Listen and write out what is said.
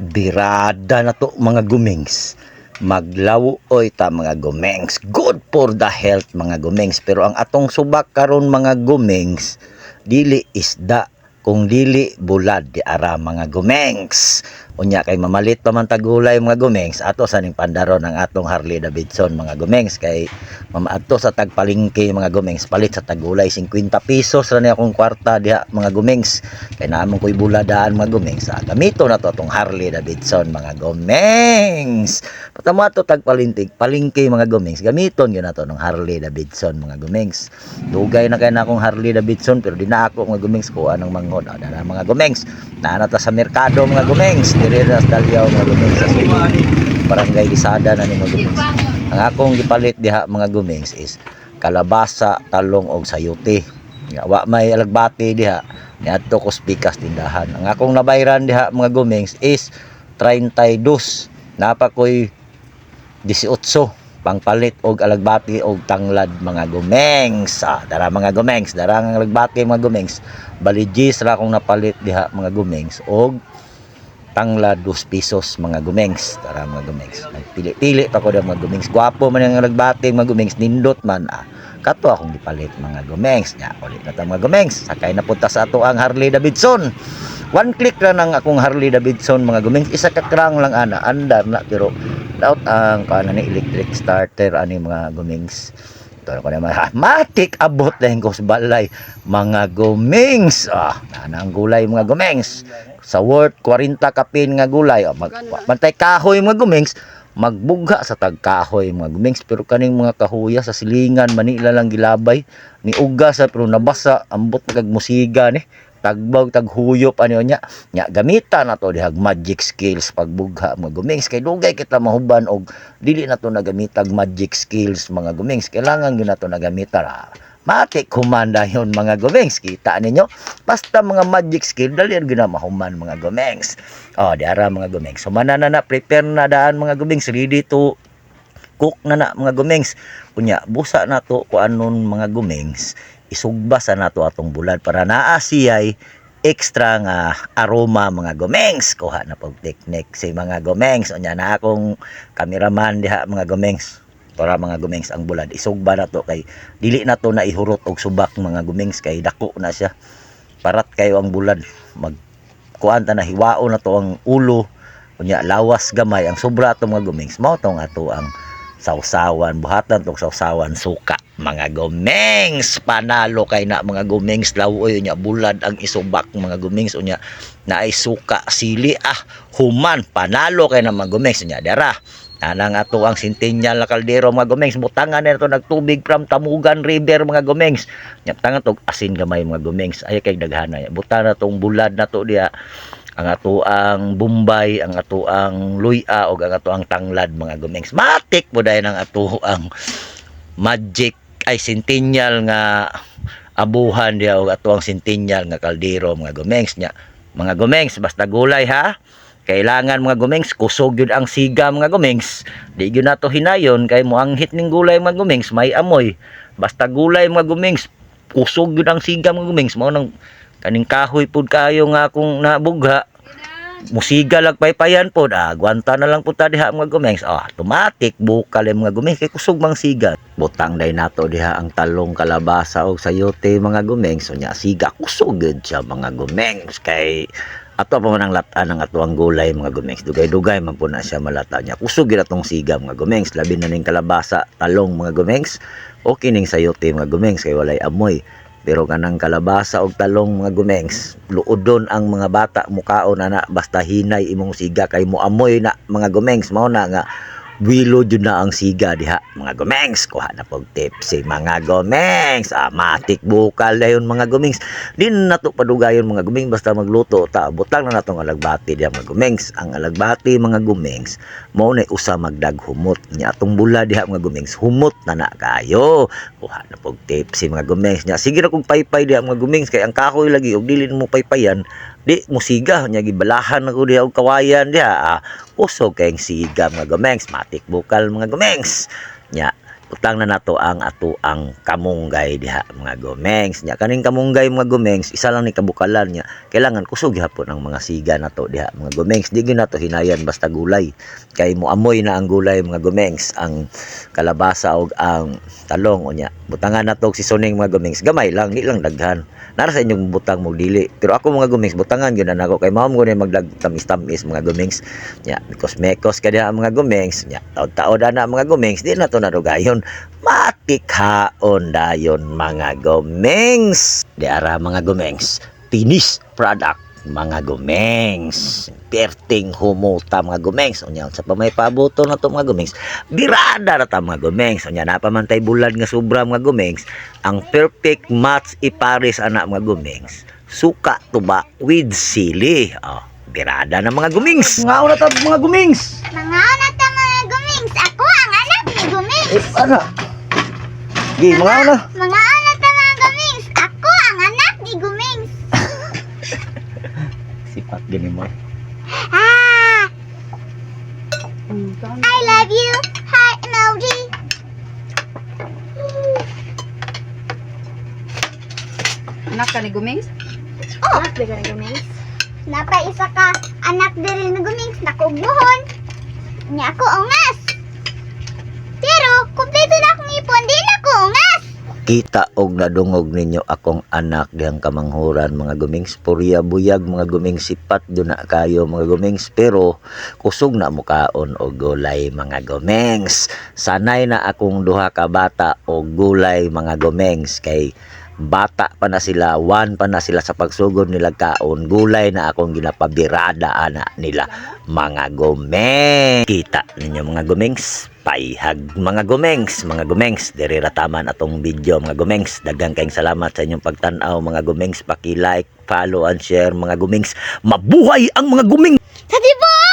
Birada na to mga gumings. Maglawuoy ta mga gumings. Good for the health mga gumings. Pero ang atong subak karon mga gumings, dili isda kung dili bulad di ara mga gumings. Unya kay mamalit pa man tagulay mga gumings, ato sa ning pandaron ang atong Harley Davidson mga gumings, kay mamaadto sa tagpalingki mga gumings, palit sa tagulay 50 pesos ra ni akong kwarta diha mga gumings. Kay naamon ko'y buladaan mga gumings, gamito na to atong Harley Davidson mga gumings. Patamo ato tagpalintig palingki mga gumings, gamiton gyud nato ng Harley Davidson mga gumings. Dugay na kay na akong Harley Davidson pero di na ako mga gumings ko anong manghod na mga gumings. Naana ta sa merkado mga gumings, diri sa Dalyaw mga gumings, sa Barangay Lisada na ni mga gumings. Ang akong gipalit diha mga gumings is kalabasa, talong og sayote. Wa may alagbati diha, niadto ko spikas tindahan. Ang akong nabayran diha mga gumings is 32. Napa koy 18 pangpalit og alagbati og tanglad mga gumings. Dara mga gumings, dara ang alagbati mga gumings. Baligis ra akong napalit diha mga gumings og tanglad 2 pesos mga gumings. Tara mga gumings, nagpili-pili pa ko diha mga gumings. Gwapo man ang alagbati mga gumings, nindot man. Kato akong gipalit mga gumings. Nya ulit na ta mga gumings, sakay na punta sa ato ang Harley Davidson. One click na ng akong Harley Davidson mga gumings. Isa ka krang lang ana, andar na pero daot ang kana ni electric starter ani mga gumings. Ito ko naman matik abot dahil ko sa balay mga gumings. Nana ang gulay mga gumings. Sa worth 40 kapin nga gulay. Bantay kahoy mga gumings. Magbugha sa tagkahoy mga gumings, pero kaning mga kahuya sa silingan Manila lang gilabay ni uga sa pero nabasa ambot kag musiga ni tagbag taghuyop ano nya gamita na to dihag magic skills pagbugha mga gumings. Kay dugay kita mahuban og dili na to nagamita magic skills mga gumings, kailangan gyud na to nagamita matik humanda yon mga gumings. Kita ninyo basta mga magic skill dali gyud na mahuman mga gumings. Diara mga gumings, humana na prepare na daan mga gumings, ready to cook na mga gumings. Kunya busa na to kuanon mga gumings, isugba sa nato atong bulad para naa siyay extra nga aroma mga gumings. Kuha na pag technique si mga gumings. Unya na akong cameraman diha mga gumings, para mga gumings ang bulad isugba na to kay dili na to na ihurot og subak mga gumings, kay dako na siya. Parat kayo ang bulad, mag kuanta na hiwao na to ang ulo. Unya lawas gamay ang sobra to mga gumings, mao tong ato ang sausawan, buhatan tong sausawan suka mga gumings. Panalo kay na mga gumings, lawoy nya bulad ang isubak mga gumings. Unya naay suka sili human panalo kay na mga gumings. Unya dara anang ato ang Centennial na kaldero mga gumings, butangan na ito nagtubig from Tamugan River mga gumings. Nya tangan tog asin gamay mga gumings, ay kay daghana butan na tong bulad na to diha, ang ato ang Bombay, ang ato ang luya o ang ato ang tanglad mga gumings. Matik mo dahil ang ato ang magic ay Centennial nga abuhan diya o ato ang Centennial nga kaldero mga gumings. Nya mga gumings basta gulay kailangan mga gumings kusog yun ang siga mga gumings. Di yun na to hinayon kay mo ang hit ning gulay mga gumings may amoy. Basta gulay mga gumings kusog yun ang siga mga gumings. Mao nang kaning kahoy pud kayo nga akong nabugha, musiga lag paypayan pod, gwanta na lang punta diha mga gumings. Automatic bukal mga gumings kay kusog mang siga. Butang day nato diha ang talong, kalabasa og sayote mga gumings. Unya siga kusog gud siya mga gumings, kay ato pa man ang lata ng ato ang gulay mga gumings. Dugay-dugay man po na siya malata niya. Kusog gid atong siga mga gumings, labi na ning kalabasa, talong mga gumings. Okay ning sayote mga gumings kay walay amoy. Pero kanang kalabasa og talong mga gumings, luodon ang mga bata mukaon na basta hinay imong siga kay mo amoy na mga gumings. Mao na nga wilo jud na ang siga diha mga gumings. Kuha na pog tipsy mga gumings. Matik bukal dayon mga gumings. Din nato padugayon mga gumings basta magluto ta. Butang na natong alagbati diha mga gumings. Ang alagbati mga gumings mao na usa magdag humot. Nya atong bula diha mga gumings humot na kayo. Kuha na pog tipsy mga gumings. Nya sige ra kog paypay diha mga gumings kay ang kahoy lagi og dili mo paypayan di musiga nya gibalahan ako diha og kawayan diha. Usog kayong siga mga gumings, matik bukal mga gumings. Nya utang na nato ang kamunggay diha mga gomengs nya. Kaning kamunggay mga gomengs isa lang ni kabukalan nya, kailangan kusog gihapon ang mga siga nato diha mga gomengs. Di gyud nato hinayan basta gulay, kay moamoy na ang gulay mga gomengs, ang kalabasa og ang talong unya. Butangan nato og seasoning mga gomengs, gamay lang, di lang daghan. Nara sa inyong butang mo dili, pero ako mga gomengs butangan gyud na nako kay mao mo gud magdagtamis-tamis mga gomengs nya. Mekos ka diha mga gomengs nya, taod-taod ana mga gomengs, di na to nadugayon, matikhaon dayon mga gomengs. Di ara mga gomengs, finish product mga gomengs, perting humuta mga gomengs unya. Sa pamay pabuto na to mga gomengs, birada na ta mga gomengs unya. Napamantay bulad nga sobra mga gomengs, ang perfect match ipares ana mga gomengs, suka tuba with sili. Birada na mga gomengs. Ngao na ta mga gomengs. Mga anak ta mga gumings. Ako ang anak ni gumings. Ano? Gi, mga na. Mga anak ta mga gumings. Ako ang anak ni gumings. Sipat gini mo. Ah! I love you. Heart emoji. Anak ka ni Gumings? Oh! Anak ba ka ni gumings? Napa isa ka anak diri ni gumings. Nakugbuhon. Niya ako ungas. Pero, kumpleto na akong ipon. Di na ako ungas. Kita og nadungog ninyo akong anak diyang kamanghuran mga gumings. Purya buyag mga gumings, sipat do na kayo mga gumings, pero kusog na mukaon og gulay mga gumings. Sanay na akong duha ka bata og gulay mga gumings, kay bata pa na sila, one pa na sila sa pagsugod nila kaon, gulay na akong ginapabirada ana nila mga gumeng. Kita ninyo mga gumings, paihag mga gumengs, diri rataman atong video mga gumengs. Daghang kayong salamat sa inyong pagtan-aw mga gumengs, paki-like, follow and share mga gumengs. Mabuhay ang mga gumeng. Sa diba?